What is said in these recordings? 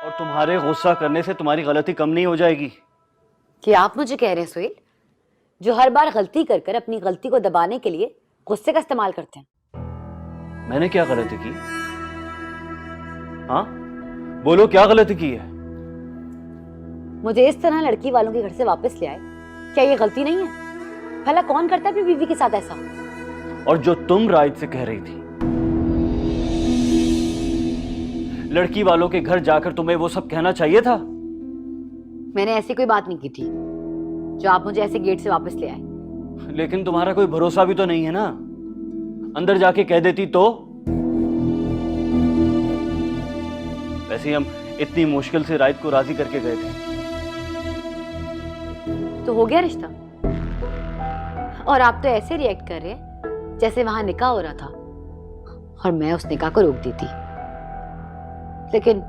और तुम्हारे गुस्सा करने से तुम्हारी गलती कम नहीं हो जाएगी। कि आप मुझे कह रहे हैं सोहेल, जो हर बार गलती कर कर अपनी गलती को दबाने के लिए गुस्से का इस्तेमाल करते हैं? मैंने क्या गलती की? हाँ बोलो, क्या गलती की है? मुझे इस तरह लड़की वालों के घर से वापस ले आए, क्या ये गलती नहीं है? भला कौन करता है अपनी बीवी के साथ ऐसा? और जो तुम राइट से कह रही थी, लड़की वालों के घर जाकर तुम्हें वो सब कहना चाहिए था। मैंने ऐसी कोई बात नहीं की थी जो आप मुझे ऐसे गेट से वापस ले आए। लेकिन तुम्हारा कोई भरोसा भी तो नहीं है ना, अंदर जाके कह देती तो। वैसे ही हम इतनी मुश्किल से राइट को राजी करके गए थे। तो हो गया रिश्ता, और आप तो ऐसे रिएक्ट कर रहे हैं जैसे वहां निकाह हो रहा था और मैं उस निकाह को रोक दी थी। लेकिन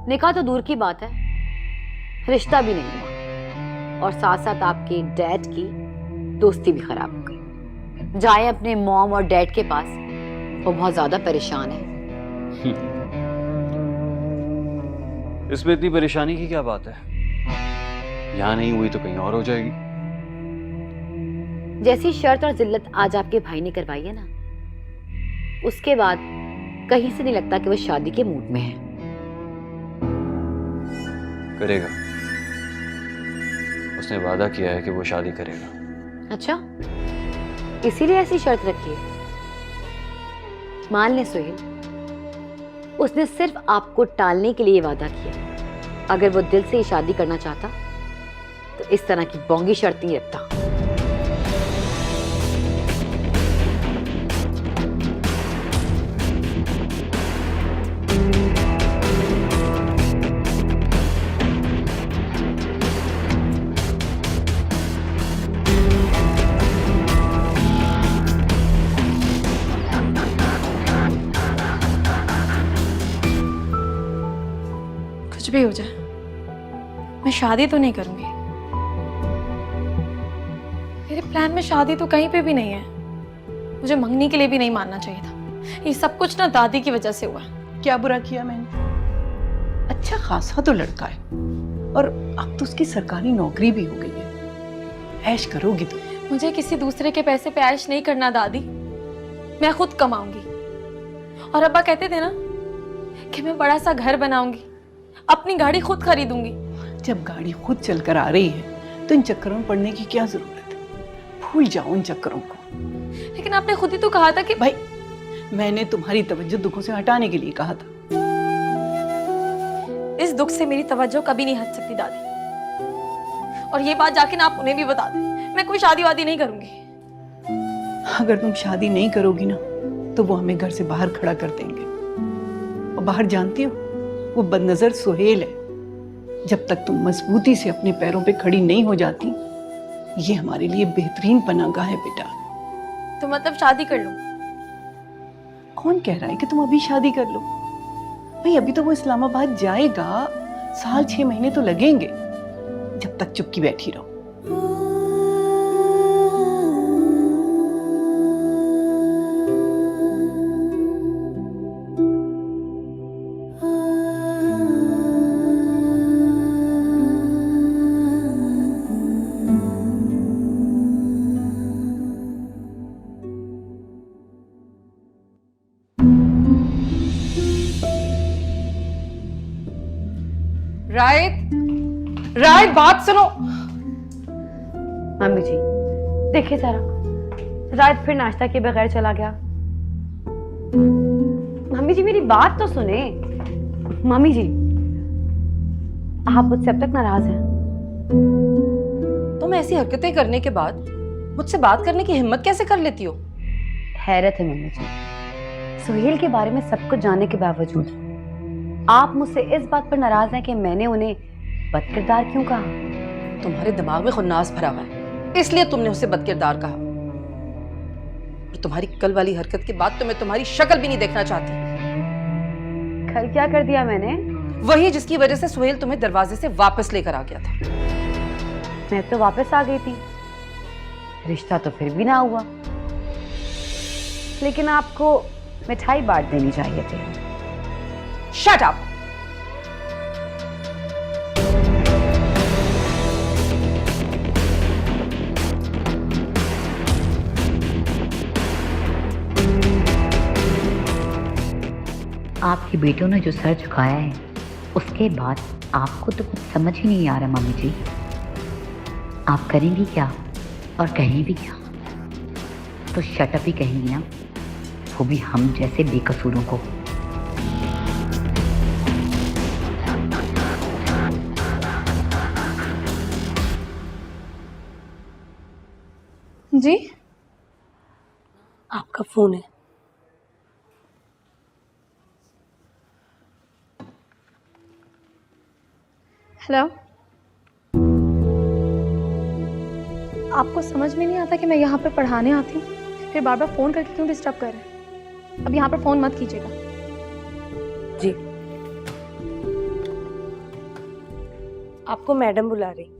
निकाह तो दूर की बात है, रिश्ता भी नहीं हुआ, और साथ साथ आपके डैड की दोस्ती भी खराब हो गई। जाए अपने मॉम और डैड के पास, वो बहुत ज्यादा परेशान है। इसमें इतनी परेशानी की क्या बात है? यहां नहीं हुई तो कहीं और हो जाएगी। जैसी शर्त और जिल्लत आज आपके भाई ने करवाई है ना, उसके बाद कहीं से नहीं लगता कि वो शादी के मूड में है। करेगा, उसने वादा किया है कि वो शादी करेगा। अच्छा, इसीलिए ऐसी शर्त रखी है। मान ले सोहेल, उसने सिर्फ आपको टालने के लिए वादा किया। अगर वो दिल से ही शादी करना चाहता तो इस तरह की बोंगी शर्त नहीं रखता। कुछ भी हो जाए, मैं शादी तो नहीं करूंगी। मेरे प्लान में शादी तो कहीं पे भी नहीं है। मुझे मंगनी के लिए भी नहीं मानना चाहिए था। ये सब कुछ ना दादी की वजह से हुआ। क्या बुरा किया मैंने? अच्छा खासा तो लड़का है, और अब तो उसकी सरकारी नौकरी भी हो गई है। ऐश करोगी तो। मुझे किसी दूसरे के पैसे पे ऐश नहीं करना दादी, मैं खुद कमाऊंगी। और अब्बा कहते थे ना कि मैं बड़ा सा घर बनाऊंगी, अपनी गाड़ी खुद खरीदूंगी। जब गाड़ी खुद चलकर आ रही है तो इन चक्करों में पड़ने की क्या जरूरत है? भूल जाओ इन चक्करों को। लेकिन आपने खुद ही तो कहा था कि भाई, मैंने तुम्हारी तवज्जो दुखों से हटाने के लिए कहा था। इस दुख से मेरी तवज्जो कभी नहीं हट सकती दादी। और ये बात जाके ना आप उन्हें भी बता दें, मैं कोई शादी वादी नहीं करूंगी। अगर तुम शादी नहीं करोगी ना तो वो हमें घर से बाहर खड़ा कर देंगे। और बाहर जानती हो, वो बदनजर सुहेल है। जब तक तुम मजबूती से अपने पैरों पे खड़ी नहीं हो जाती, ये हमारे लिए बेहतरीन पनाहगाह है बेटा। तो मतलब शादी कर लूं? कौन कह रहा है कि तुम अभी शादी कर लो? भाई, अभी तो वो इस्लामाबाद जाएगा, साल 6 महीने तो लगेंगे। जब तक चुपकी बैठी रहो। राइट, बात सुनो। मम्मी जी देखिए जरा, रात फिर नाश्ता के बगैर चला गया। मम्मी जी मेरी बात तो सुने। मम्मी जी, आप मुझसे अब तक नाराज हैं? तुम ऐसी हरकतें करने के बाद मुझसे बात करने की हिम्मत कैसे कर लेती हो? हैरत है मम्मी जी, सुहेल के बारे में सब कुछ जानने के बावजूद आप मुझसे इस बात पर नाराज हैं कि मैंने उन्हें बदकिरदार क्यों कहा? तुम्हारे दिमाग में खुन्नास भरा हुआ है, इसलिए तुमने उसे बदकिरदार कहा। और तुम्हारी कल वाली हरकत के बाद तो मैं तुम्हारी शक्ल भी नहीं देखना चाहती। कल क्या कर दिया मैंने? वही जिसकी वजह से सुहेल तुम्हें दरवाजे से वापस लेकर आ गया था। मैं तो वापस आ गई थी, रिश्ता तो फिर भी ना हुआ। लेकिन आपको मिठाई बांट देनी चाहिए थी। Shut up! आपके बेटों ने जो सर झुकाया है उसके बाद आपको तो कुछ समझ ही नहीं आ रहा मम्मी जी। आप करेंगी क्या और कहें भी क्या? तो शटअप ही कहेंगी ना, वो भी हम जैसे बेकसूरों को। जी आपका फोन है। हेलो। आपको समझ में नहीं आता कि मैं यहाँ पे पढ़ाने आती हूँ, फिर बार बार फोन करके क्यों डिस्टर्ब कर रहे हैं? अब यहाँ पर फोन मत कीजिएगा। जी आपको मैडम बुला रही।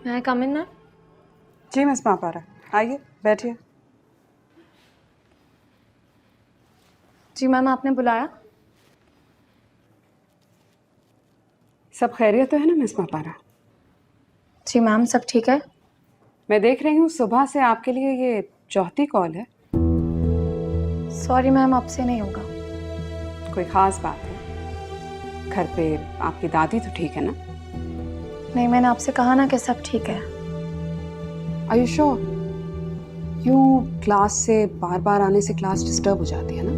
मैं कम इन मैम? जी मिस पारा, आइए बैठिए। जी मैम, आपने बुलाया? सब खैरियत तो है ना मिस पारा? जी मैम, सब ठीक है। मैं देख रही हूँ सुबह से आपके लिए ये चौथी कॉल है। सॉरी मैम, आपसे नहीं होगा। कोई ख़ास बात है? घर पे आपकी दादी तो ठीक है ना? नहीं, मैंने आपसे कहा ना कि सब ठीक है। Are you sure? यूँ क्लास से बार बार आने से क्लास डिस्टर्ब हो जाती है ना?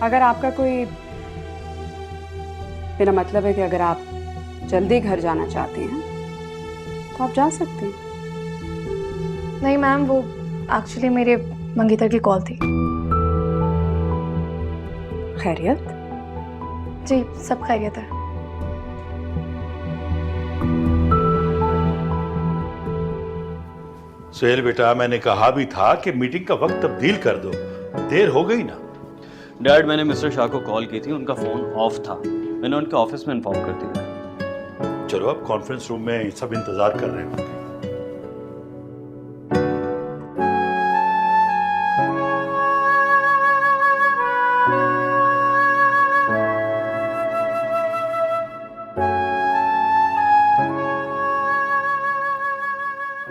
अगर आपका कोई, मेरा मतलब है कि अगर आप जल्दी घर जाना चाहती हैं तो आप जा सकते हैं। नहीं मैम, वो एक्चुअली मेरे मंगेतर की कॉल थी। खैरियत? जी सब खैरियत है। सुहेल बेटा, मैंने कहा भी था कि मीटिंग का वक्त तब्दील कर दो, देर हो गई ना। डैड, मैंने मिस्टर शाह को कॉल की थी, उनका फोन ऑफ था। मैंने उनके ऑफिस में इन्फॉर्म कर दिया। चलो, अब कॉन्फ्रेंस रूम में सब इंतजार कर रहे हैं।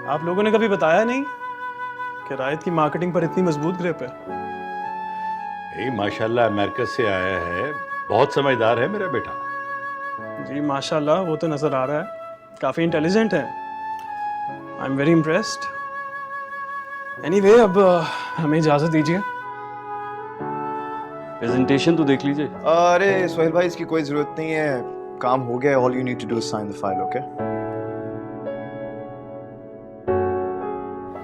आप लोगों ने कभी बताया नहीं कि रायत की मार्केटिंग पर इतनी मजबूत ग्रिप है। माशाल्लाह अमेरिका से आया है, बहुत समझदार है मेरा बेटा। जी माशाल्लाह, वो तो नजर आ रहा है, काफी इंटेलिजेंट है। I am very impressed. Anyway, अब हमें इजाजत दीजिए। प्रेजेंटेशन तो देख लीजिए। अरे सोहेल भाई, इसकी कोई जरूरत नहीं है, काम हो गया। All you need to do is sign the file. Okay,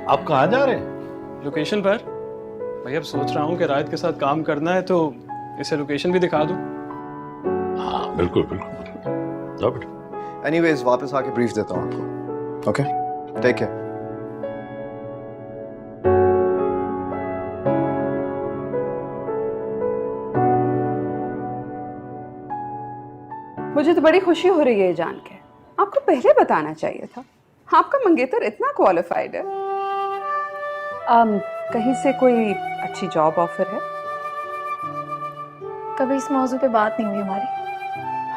आप कहाँ जा रहे हैं? लोकेशन पर। भाई अब सोच रहा हूँ कि रायत के साथ काम करना है तो इसे लोकेशन भी दिखा दूँ। हाँ बिल्कुल बिल्कुल। जाओ बेटा। एनीवेज, वापस आके ब्रीफ देता हूँ आपको। Okay, take care. मुझे तो बड़ी खुशी हो रही है ये जान के। आपको पहले बताना चाहिए था। आपका मंगेतर इतना क्वालिफाइड है। कहीं से कोई अच्छी जॉब ऑफर है? कभी इस मौजू पे बात नहीं हुई हमारी।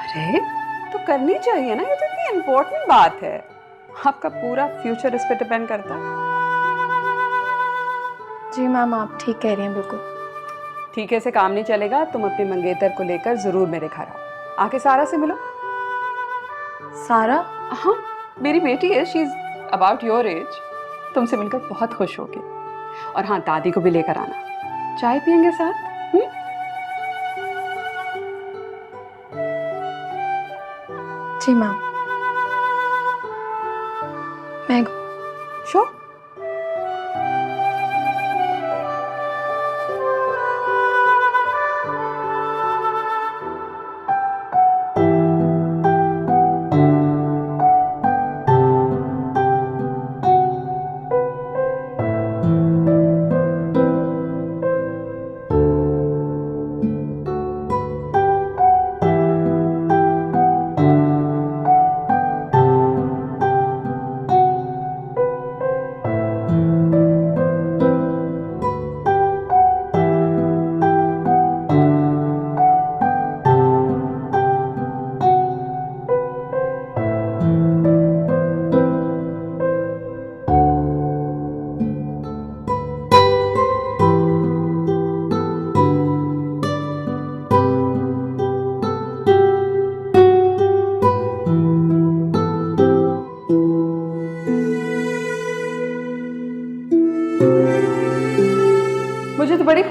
अरे तो करनी चाहिए ना, ये तो इतनी इम्पोर्टेंट बात है। आपका पूरा फ्यूचर इस पे डिपेंड करता है। जी मैम, आप ठीक कह रही हैं बिल्कुल। ठीक है, से काम नहीं चलेगा। तुम अपने मंगेतर को लेकर जरूर मेरे घर आओ। आके सारा से मिलो। सारा? हाँ, मेरी बेटी है, she is about your age. तुमसे मिलकर बहुत खुश होगी। और हाँ, दादी को भी लेकर आना, चाय पियेंगे साथ। जी मैम। मैं श्योर।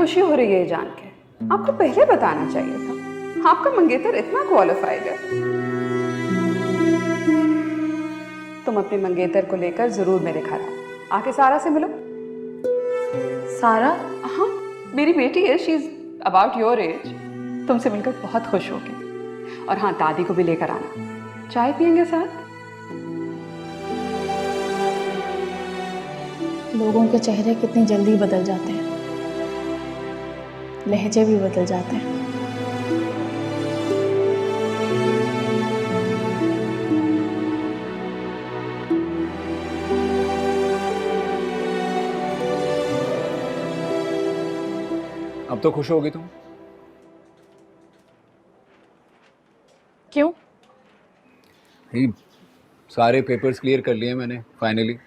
खुशी हो रही है ये जान के। आपको पहले बताना चाहिए था। आपका मंगेतर इतना क्वालिफाइड है। तुम अपने मंगेतर को लेकर जरूर मेरे घर आओ। आके सारा से मिलो। सारा? हाँ, मेरी बेटी है। She is about your age. तुमसे मिलकर बहुत खुश होगी। और हाँ, दादी को भी लेकर आना। चाय पियेंगे साथ। लोगों के चेहरे कितनी जल्दी बदल जाते हैं, लहजे भी बदल जाते हैं। अब तो खुश होगी तुम? क्यों? ही सारे पेपर्स क्लियर कर लिए मैंने फाइनली,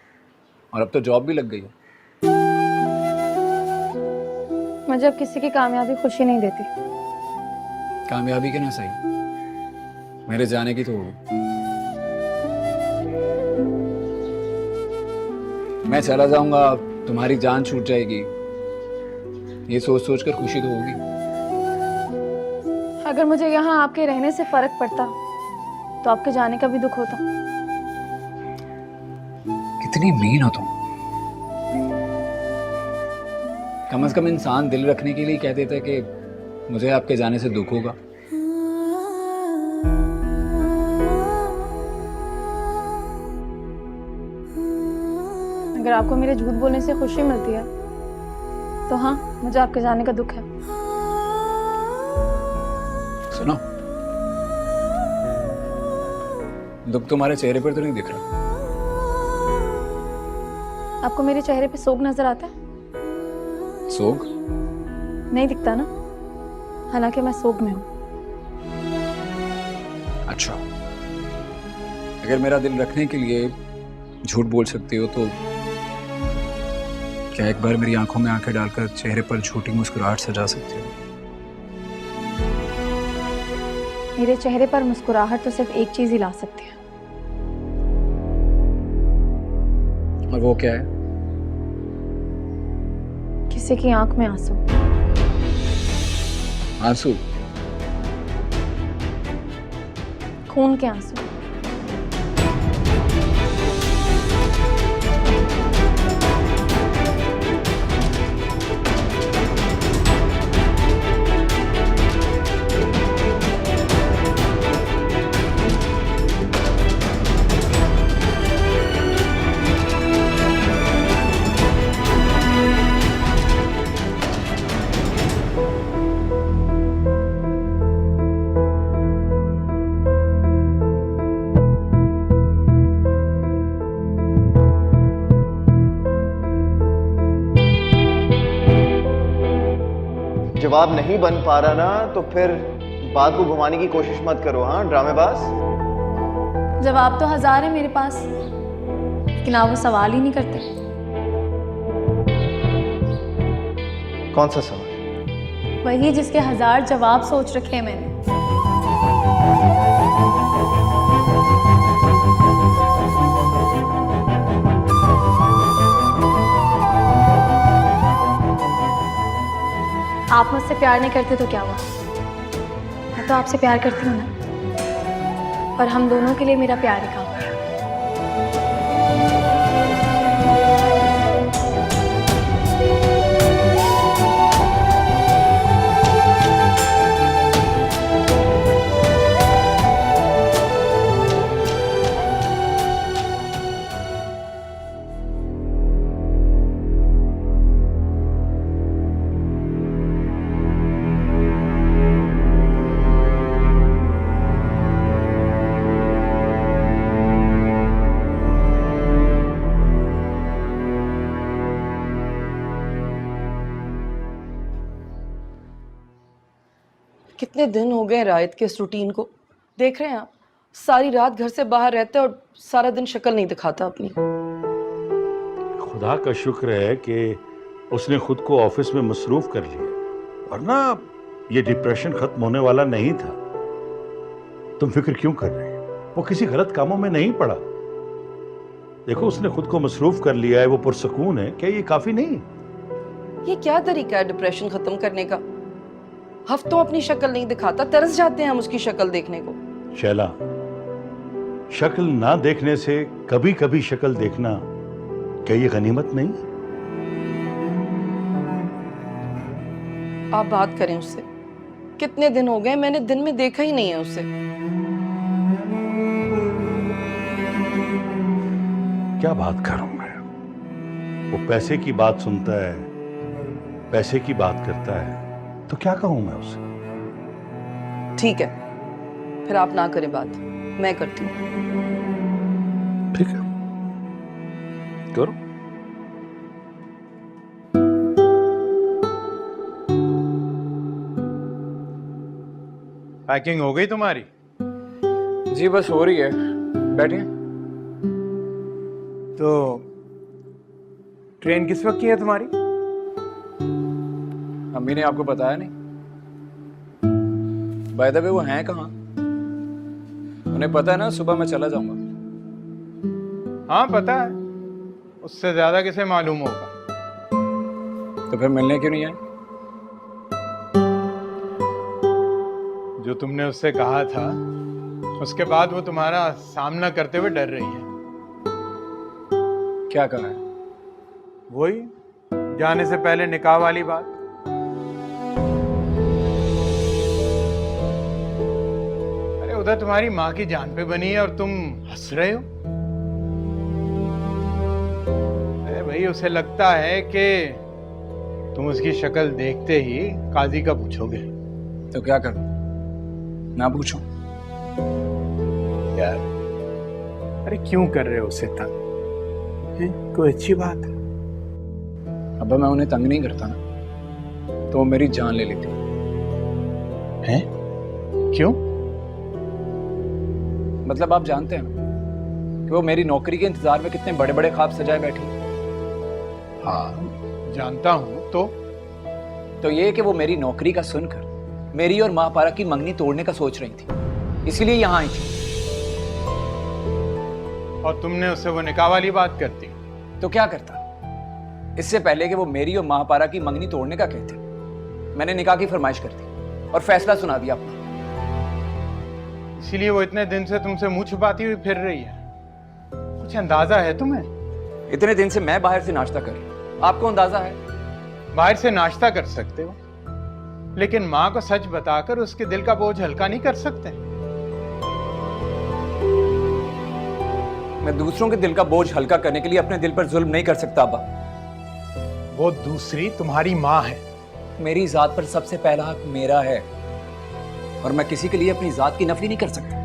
और अब तो जॉब भी लग गई है। मुझे अब किसी की कामयाबी खुशी नहीं देती। कामयाबी के ना सही, मेरे जाने की तो होगी। मैं चला जाऊंगा, तुम्हारी जान छूट जाएगी, ये सोच सोच कर खुशी तो होगी। अगर मुझे यहाँ आपके रहने से फर्क पड़ता तो आपके जाने का भी दुख होता। कितनी मीन हो तुम। कम से कम इंसान दिल रखने के लिए कह देता है कि मुझे आपके जाने से दुख होगा। अगर आपको मेरे झूठ बोलने से खुशी मिलती है तो हाँ, मुझे आपके जाने का दुख है। सुनो, दुख तुम्हारे चेहरे पर तो नहीं दिख रहा। आपको मेरे चेहरे पे सोग नजर आता है? सोग? नहीं दिखता ना, हालांकि मैं सोग में हूँ। अच्छा, अगर मेरा दिल रखने के लिए झूठ बोल सकती हो तो क्या एक बार मेरी आंखों में आंखें डालकर चेहरे पर झूठी मुस्कुराहट सजा सकती हो? मेरे चेहरे पर मुस्कुराहट तो सिर्फ एक चीज ही ला सकती है। और वो क्या है? किसी की आंख में आंसू। आंसू? खून के आंसू। जवाब नहीं बन पा रहा ना, तो फिर बात को घुमाने की कोशिश मत करो। हाँ ड्रामेबाज। जवाब तो हजार है मेरे पास, लेकिन आप वो सवाल ही नहीं करते। कौन सा सवाल? वही जिसके हजार जवाब सोच रखे हैं मैंने। आप मुझसे प्यार नहीं करते तो क्या हुआ? मैं तो आपसे प्यार करती हूँ ना, और हम दोनों के लिए मेरा प्यार ही काफी है। कितने दिन हो गए रायत के इस रूटीन को, देख रहे हैं आप? सारी रात घर से बाहर रहते और सारा दिन शक्ल नहीं दिखाता अपनी। खुदा का शुक्र है कि उसने खुद को ऑफिस में मसरूफ कर लिया, वरना ये डिप्रेशन खत्म होने वाला नहीं था। तुम फिक्र क्यों कर रहे हो? वो किसी गलत कामों में नहीं पड़ा। देखो, उसने खुद को मसरूफ कर लिया है, वो पुरसकून है। क्या ये काफी नहीं? ये क्या तरीका है डिप्रेशन खत्म करने का? हफ्तों अपनी शक्ल नहीं दिखाता, तरस जाते हैं हम उसकी शक्ल देखने को। शैला, शक्ल ना देखने से कभी कभी शक्ल देखना क्या ये गनीमत नहीं? आप बात करें उससे। कितने दिन हो गए, मैंने दिन में देखा ही नहीं है उसे। क्या बात करूं मैं? वो पैसे की बात सुनता है, पैसे की बात करता है, तो क्या कहूं मैं उसे? ठीक है, फिर आप ना करें बात, मैं करती हूँ। ठीक है, करो। पैकिंग हो गई तुम्हारी? जी बस हो रही है, बैठिए। तो ट्रेन किस वक्त की है तुम्हारी? अम्मी ने आपको बताया नहीं? बाय द वे वो हैं कहाँ? उन्हें पता है ना सुबह मैं चला जाऊंगा। हाँ पता है, उससे ज्यादा किसे मालूम होगा। तो फिर मिलने क्यों नहीं आए? जो तुमने उससे कहा था, उसके बाद वो तुम्हारा सामना करते हुए डर रही है। क्या कहा है? वही जाने से पहले निकाह वाली बात। अरे उधर तुम्हारी माँ की जान पे बनी है और तुम हंस रहे हो। अरे भाई उसे लगता है कि तुम उसकी शक्ल देखते ही काजी का पूछोगे। तो क्या करूं? ना पूछूं? यार अरे क्यों कर रहे हो उसे तंग? कोई अच्छी बात है? अब्बा मैं उन्हें तंग नहीं करता ना, तो वो मेरी जान ले लेती हैं? क्यों? मतलब आप जानते हैं कि वो मेरी नौकरी के इंतजार में कितने बड़े बड़े ख्वाब सजाए बैठी। हाँ जानता हूं। तो ये कि वो मेरी नौकरी का सुनकर मेरी और महापारा की मंगनी तोड़ने का सोच रही थी, इसलिए यहां आई थी। और तुमने उससे वो निकाह वाली बात करती? तो क्या करता? इससे पहले कि वो मेरी और महापारा की मंगनी तोड़ने का कहते, मैंने निकाह की फरमाइश कर दी और फैसला सुना दिया अपना। इसीलिए वो इतने दिन से तुमसे मुंह छुपाती हुई फिर रही है? कुछ अंदाजा है तुम्हें? इतने दिन से मैं बाहर से नाश्ता कर रही हूं, आपको अंदाजा है? बाहर से नाश्ता कर सकते हो, लेकिन माँ को सच बताकर उसके दिल का बोझ हल्का नहीं कर सकते? मैं दूसरों के दिल का बोझ हल्का करने के लिए अपने दिल पर जुल्म नहीं कर सकता अब्बा। वो दूसरी तुम्हारी माँ है। मेरी जात पर सबसे पहला हक मेरा है और मैं किसी के लिए अपनी जात की नफरी नहीं कर सकता।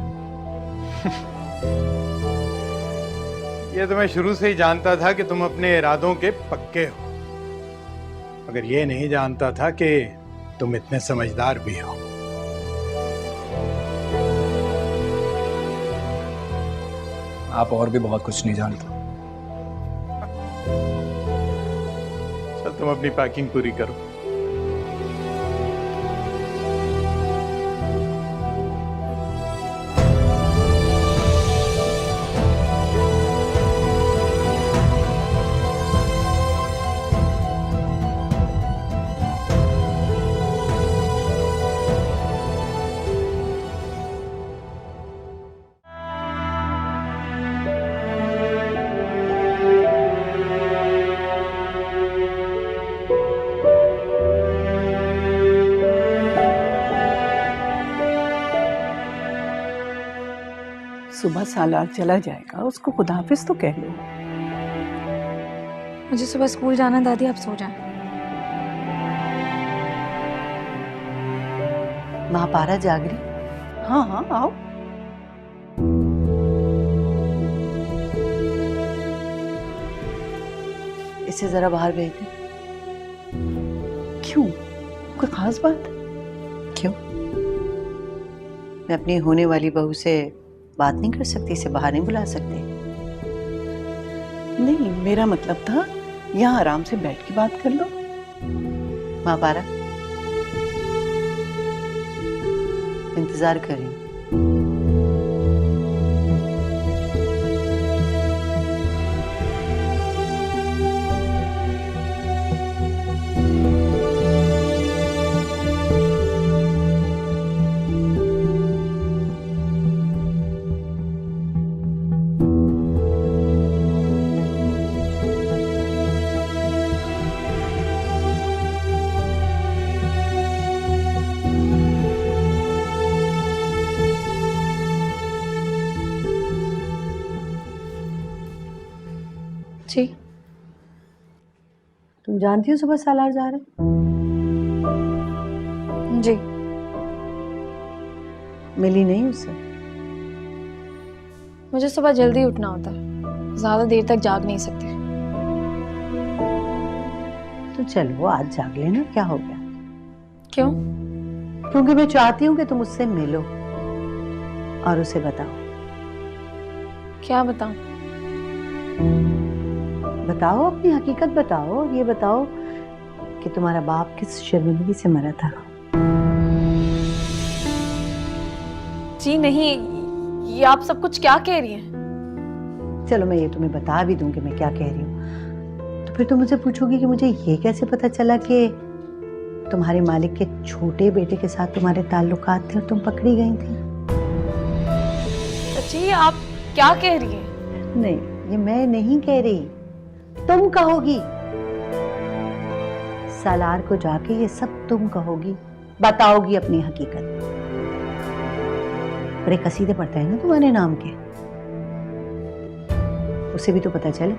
ये तो मैं शुरू से ही जानता था कि तुम अपने इरादों के पक्के हो, मगर ये नहीं जानता था कि तुम इतने समझदार भी हो। आप और भी बहुत कुछ नहीं जानते। चल तुम अपनी पैकिंग पूरी करो। सुबह सालार चला जाएगा, उसको खुदा हाफिज तो कह लो। मुझे सुबह स्कूल जाना है दादी, आप सो जाएं। महापारा जाग रही? हाँ हाँ आओ। इसे जरा बाहर भेज दे। क्यों, कोई खास बात? क्यों? मैं अपनी होने वाली बहू से बात नहीं कर सकती? इसे बाहर नहीं बुला सकती? नहीं, मेरा मतलब था यहाँ आराम से बैठ के बात कर लो। महापारा, इंतजार कर रही हूँ। जी तुम जानती हो सुबह सालार जा रहे? जी मिली नहीं उससे? मुझे सुबह जल्दी उठना होता है, ज्यादा देर तक जाग नहीं सकती। तो चलो आज जाग लेना, क्या हो गया? क्यों? क्योंकि मैं चाहती हूँ कि तुम उससे मिलो और उसे बताओ। क्या बताऊं? बताओ, अपनी हकीकत बताओ, और ये बताओ कि तुम्हारा बाप किस शर्मिंदगी से मरा था। जी नहीं, ये आप सब कुछ क्या कह रही हैं? चलो मैं ये तुम्हें बता भी दूं कि मैं क्या कह रही हूँ, तो फिर तुम मुझे पूछोगी कि मुझे ये कैसे पता चला कि तुम्हारे मालिक के छोटे बेटे के साथ तुम्हारे ताल्लुकात थे और तुम पकड़ी गई थी। जी आप क्या कह रही हैं? नहीं, ये मैं नहीं कह रही, तुम कहोगी। सालार को जाके ये सब तुम कहोगी, बताओगी अपनी हकीकत। बड़े कसीदे पढ़ता है ना तुम्हारे नाम के, उसे भी तो पता चले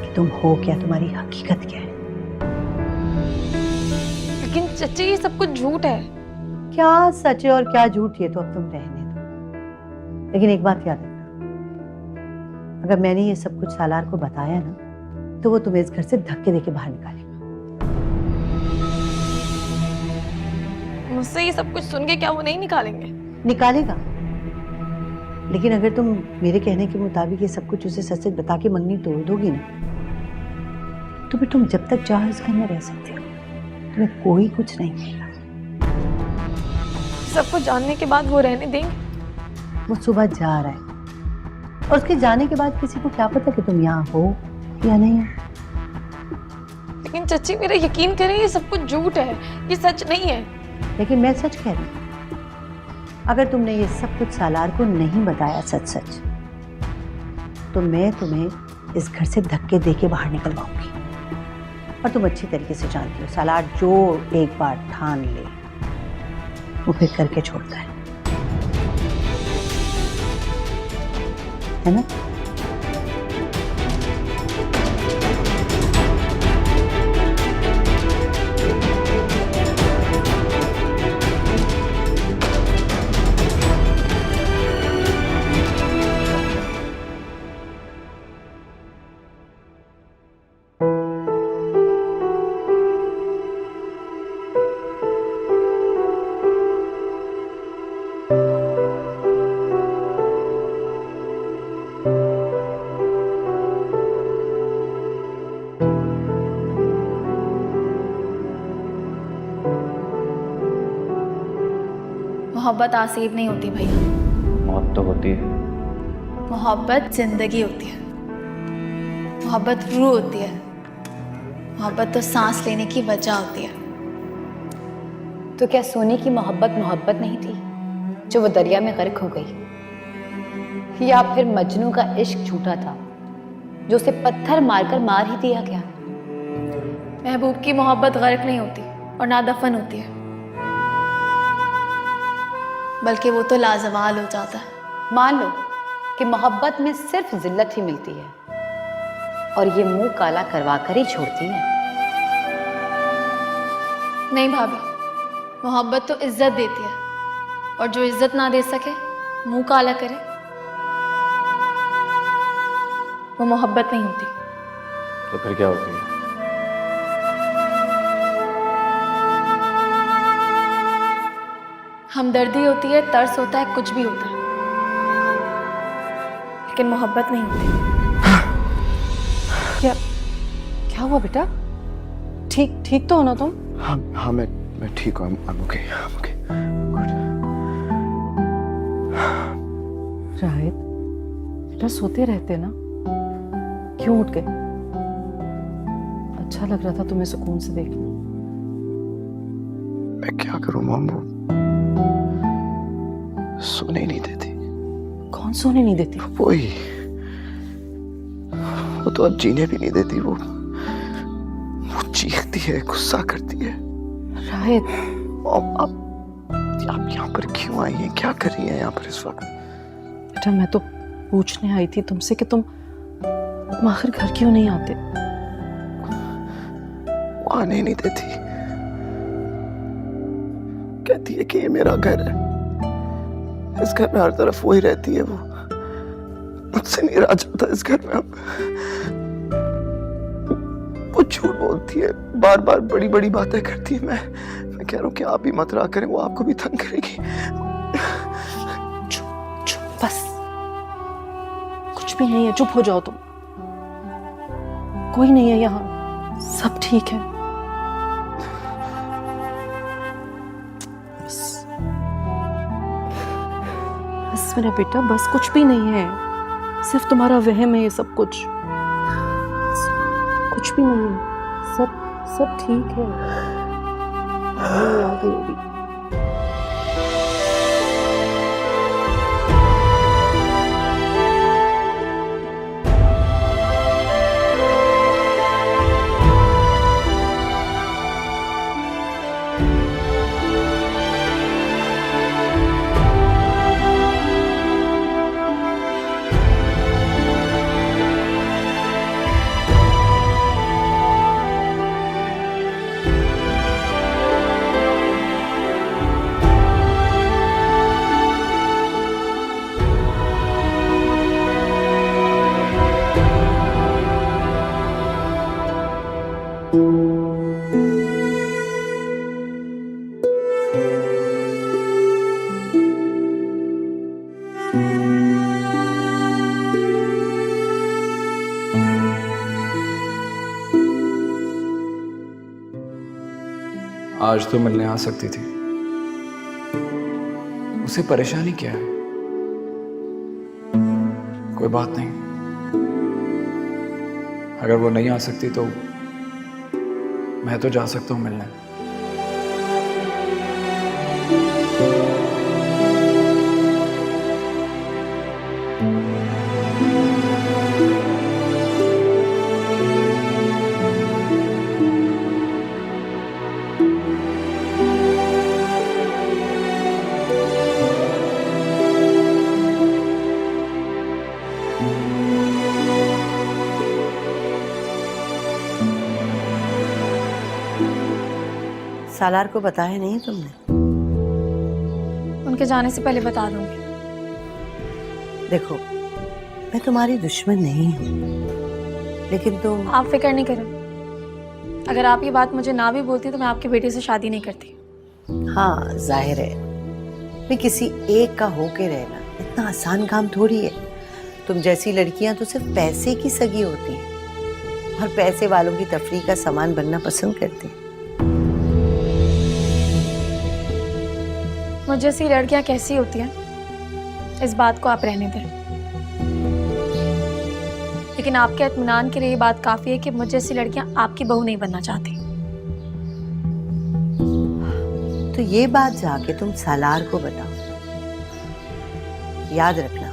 कि तुम हो क्या, तुम्हारी हकीकत क्या है। लेकिन चची ये सब कुछ झूठ है। क्या सच है और क्या झूठ, ये तो अब तुम रहने दो। लेकिन एक बात याद रखना, अगर मैंने ये सब कुछ सालार को बताया ना, तो वो तुम्हें इस घर से धक्के देके बाहर निकालेगा। मुझसे ये सब कुछ सुन के क्या वो नहीं निकालेंगे? निकालेगा, लेकिन अगर तुम मेरे कहने के मुताबिक ये सब कुछ उसे सच सच बता के मंगनी तोड़ दोगी ना, तो फिर तुम जब तक चाहो इस घर में रह सकते हो, तुम्हें कोई कुछ नहीं कहेगा। सब कुछ जानने के बाद वो रहने देंगे? वो सुबह जा रहा है और उसके जाने के बाद किसी को क्या पता कि तुम यहाँ हो या नहीं हो। लेकिन चची मेरा यकीन करें, ये सब कुछ झूठ है, ये सच नहीं है। लेकिन मैं सच कह रही हूँ, अगर तुमने ये सब कुछ सालार को नहीं बताया सच सच, तो मैं तुम्हें इस घर से धक्के देके बाहर निकलवाऊंगी। और तुम अच्छी तरीके से जानती हो, सालार जो एक बार ठान ले वो फिर करके छोड़ता है ना? मोहब्बत आसीब नहीं होती भैया, मौत तो होती है। मोहब्बत जिंदगी होती है, मोहब्बत रूह होती है, मोहब्बत तो सांस लेने की वजह होती है। तो क्या सोने की मोहब्बत मोहब्बत नहीं थी जो वो दरिया में गर्क हो गई? या फिर मजनू का इश्क झूठा था जो उसे पत्थर मारकर मार ही दिया गया? महबूब की मोहब्बत गर्क नहीं होती और ना दफन होती है, बल्कि वो तो लाजवाल हो जाता है। मान लो कि मोहब्बत में सिर्फ जिल्लत ही मिलती है और ये मुंह काला करवा कर ही छोड़ती है। नहीं भाभी, मोहब्बत तो इज्जत देती है, और जो इज्जत ना दे सके, मुंह काला करे, वो मोहब्बत नहीं होती। तो फिर क्या होती है? हमदर्दी होती है, तरस होता है, कुछ भी होता है, लेकिन मोहब्बत नहीं होती। क्या हुआ बेटा? ठीक तो हो ना तुम? हाँ मैं ठीक हूँ। I'm okay. राहित बेटा, सोते रहते ना, क्यों उठ गए? अच्छा लग रहा था तुम्हें सुकून से देखना। मैं क्या करूँ मॉम, वो सोने ही नहीं देती। कौन सोने नहीं देती? वही, वो तो अब जीने भी नहीं देती। वो चीखती है, गुस्सा करती है। राहित, आप यहाँ पर क्यों आई हैं? क्या कर रही हैं यहाँ पर इस वक्त? बेटा मैं तो पूछने आई थी तुमसे कि तुम तुम आखिर घर क्यों नहीं आते? वो आने नहीं देती, कहती है कि ये मेरा घर है, इस घर में हर तरफ वही रहती है, वो मुझसे नहीं रहा जाता इस घर में। अब वो झूठ बोलती है, बार बार बड़ी बड़ी बातें करती है। मैं कह रहा हूँ कि आप भी मत रहा करें, वो आपको भी तंग करेगी। चुप चुप बस, कुछ भी नहीं है, चुप हो जाओ तुम। कोई नहीं है यहाँ, सब ठीक है। बस मेरा बेटा, बस कुछ भी नहीं है, सिर्फ तुम्हारा वहम है ये सब कुछ भी नहीं है, सब ठीक है। मम्मी आ गई अभी। आज तो मिलने आ सकती थी, उसे परेशानी क्या है? कोई बात नहीं, अगर वो नहीं आ सकती तो मैं तो जा सकता हूँ मिलने। सालार को बताया नहीं तुमने? उनके जाने से पहले बता दूंगी। देखो, मैं तुम्हारी दुश्मन नहीं हूँ, लेकिन तुम... आप फिक्र नहीं करें, अगर आप ये बात मुझे ना भी बोलती तो मैं आपके बेटे से शादी नहीं करती। हाँ, जाहिर है, मैं किसी एक का होके रहना इतना आसान काम थोड़ी है। तुम जैसी लड़कियां तो सिर्फ पैसे की सगी होती हैं और पैसे वालों की तफरीह का सामान बनना पसंद करती हैं। मुझ जैसी लड़कियां कैसी होती हैं, इस बात को आप रहने दें, लेकिन आपके इत्मीनान के लिए ये बात काफी है कि मुझ जैसी लड़कियां आपकी बहू नहीं बनना चाहती। तो ये बात जाके तुम सालार को बताओ। याद रखना,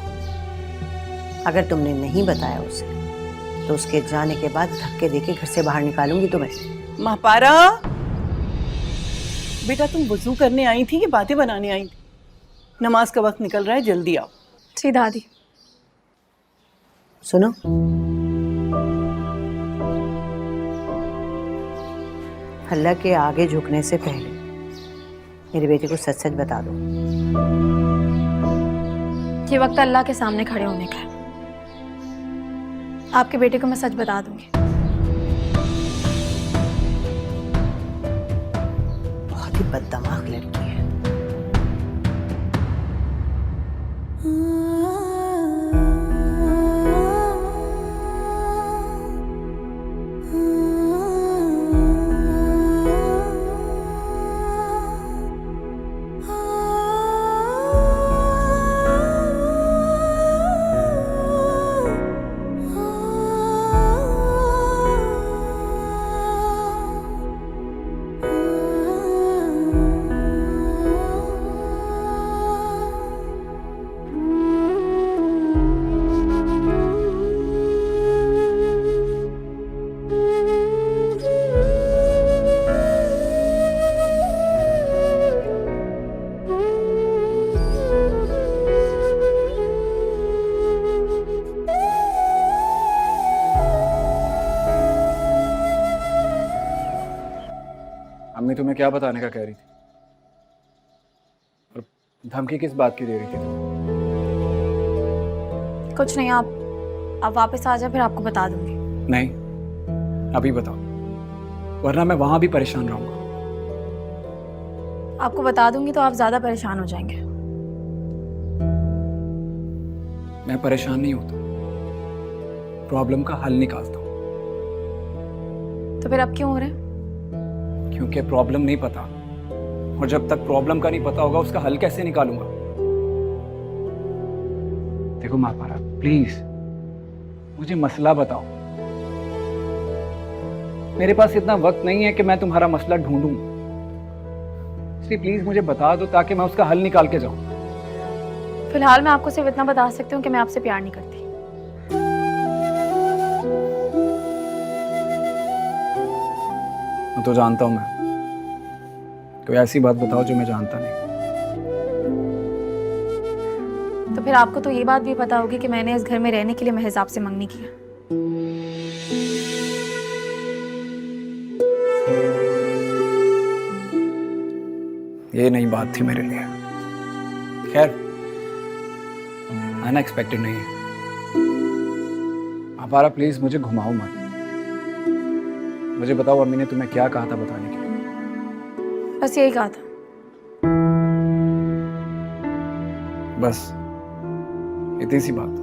अगर तुमने नहीं बताया उसे तो उसके जाने के बाद धक्के देके घर से बाहर निकालूंगी तुम्हें। महापारा, बेटा तुम वुजू करने आई थी कि बातें बनाने आई थी? नमाज का वक्त निकल रहा है, जल्दी आओ। जी दादी। सुनो, अल्लाह के आगे झुकने से पहले मेरे बेटे को सच सच बता दो। ये वक्त अल्लाह के सामने खड़े होने का है। आपके बेटे को मैं सच बता दूंगी। बहुत ही बददिमाग लड़की है। तुम्हें क्या बताने का कह रही थी? और धमकी किस बात की दे रही थी तुम? कुछ नहीं, आप वापस आ जाए, फिर आपको बता दूंगी। नहीं, अभी बताओ, वरना मैं वहां भी परेशान रहूंगा। आपको बता दूंगी तो आप ज्यादा परेशान हो जाएंगे। मैं परेशान नहीं होता, प्रॉब्लम का हल निकालता हूं। तो फिर अब क्यों हो रहे हैं? क्योंकि प्रॉब्लम नहीं पता, और जब तक प्रॉब्लम का नहीं पता होगा उसका हल कैसे निकालूंगा? देखो महापारा, प्लीज मुझे मसला बताओ। मेरे पास इतना वक्त नहीं है कि मैं तुम्हारा मसला ढूंढूं, इसलिए प्लीज मुझे बता दो ताकि मैं उसका हल निकाल के जाऊं। फिलहाल मैं आपको सिर्फ इतना बता सकती हूँ कि मैं आपसे प्यार नहीं करती। मैं तो जानता हूं, मैं कोई ऐसी बात बताओ जो मैं जानता नहीं। तो फिर आपको तो ये बात भी पता होगी कि मैंने इस घर में रहने के लिए महज आपसे मंगनी की है। ये नई बात थी मेरे लिए। खैर, अनएक्सपेक्टेड नहीं है। अपारा प्लीज मुझे घुमाओ मत। मुझे बताओ अम्मी ने तुम्हें क्या कहा था बताने के लिए? बस यही कहा था। बस इतनी सी बात।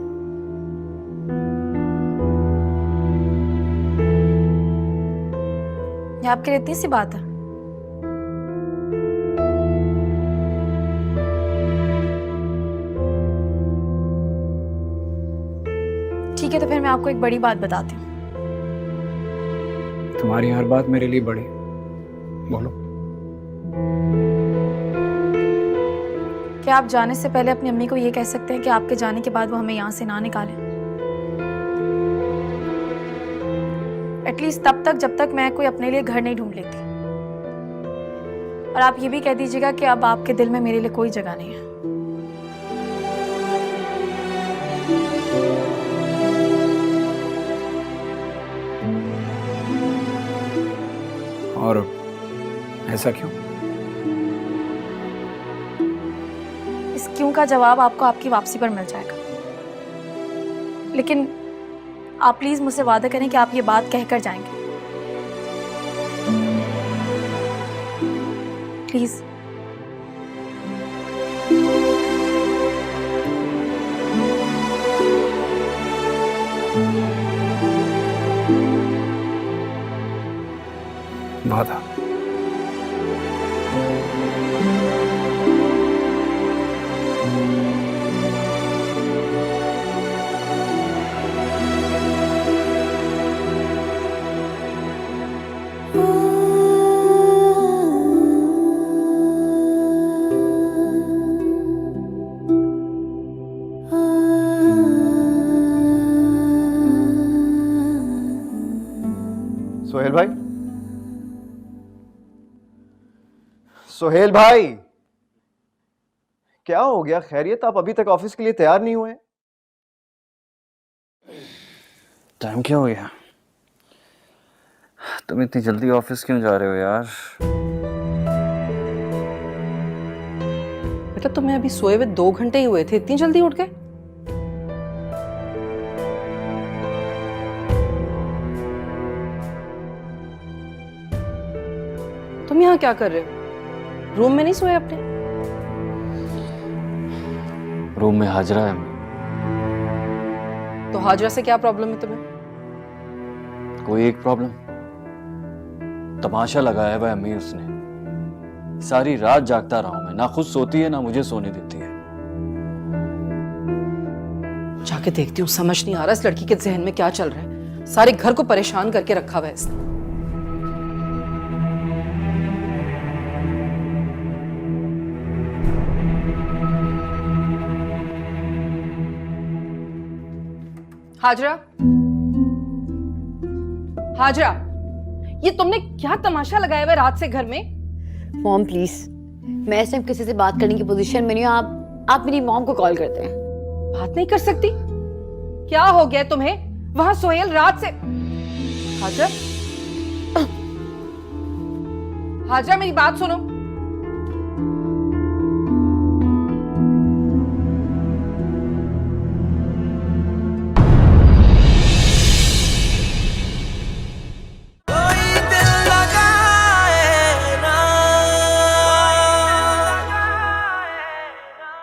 ये आपके लिए इतनी सी बात है? ठीक है, तो फिर मैं आपको एक बड़ी बात बताती हूँ। तुम्हारी हर बात मेरे लिए बड़ी। बोलो। क्या आप जाने से पहले अपनी अम्मी को ये कह सकते हैं कि आपके जाने के बाद वो हमें यहाँ से ना निकाले? एटलीस्ट तब तक जब तक मैं कोई अपने लिए घर नहीं ढूंढ लेती। और आप ये भी कह दीजिएगा कि अब आपके दिल में मेरे लिए कोई जगह नहीं है। और ऐसा क्यों? इस क्यों का जवाब आपको आपकी वापसी पर मिल जाएगा। लेकिन आप प्लीज मुझसे वादा करें कि आप ये बात कहकर जाएंगे। प्लीज। वादा। सोहेल भाई, सोहेल भाई, क्या हो गया? खैरियत? आप अभी तक ऑफिस के लिए तैयार नहीं हुए? टाइम क्या हो गया? तुम इतनी जल्दी ऑफिस क्यों जा रहे हो यार? बेटा तुम्हें अभी सोए हुए 2 घंटे ही हुए थे, इतनी जल्दी उठ गए? तुम यहाँ क्या कर रहे हो? रूम में नहीं सोए अपने? रूम में हाजरा है। तो हाजरा से क्या प्रॉब्लम है तुम्हें? कोई एक प्रॉब्लम? तमाशा लगाया है भाई अम्मी उसने। सारी रात जागता रहा हूं मैं, ना खुद सोती है ना मुझे सोने देती है। जाके देखती हूँ, समझ नहीं आ रहा इस लड़की के जहन में क्या चल रहा है। सारे घर को परेशान करके रखा हुआ है इसने। हाजरा, हाजरा, ये तुमने क्या तमाशा लगाया हुआ है रात से घर में? मॉम प्लीज, मैं इस टाइम किसी से बात करने की पोजीशन में नहीं हूँ। आप मेरी मॉम को कॉल करते हैं। बात नहीं कर सकती? क्या हो गया तुम्हें? वहां सोहेल रात से। हाजरा, हाजरा मेरी बात सुनो।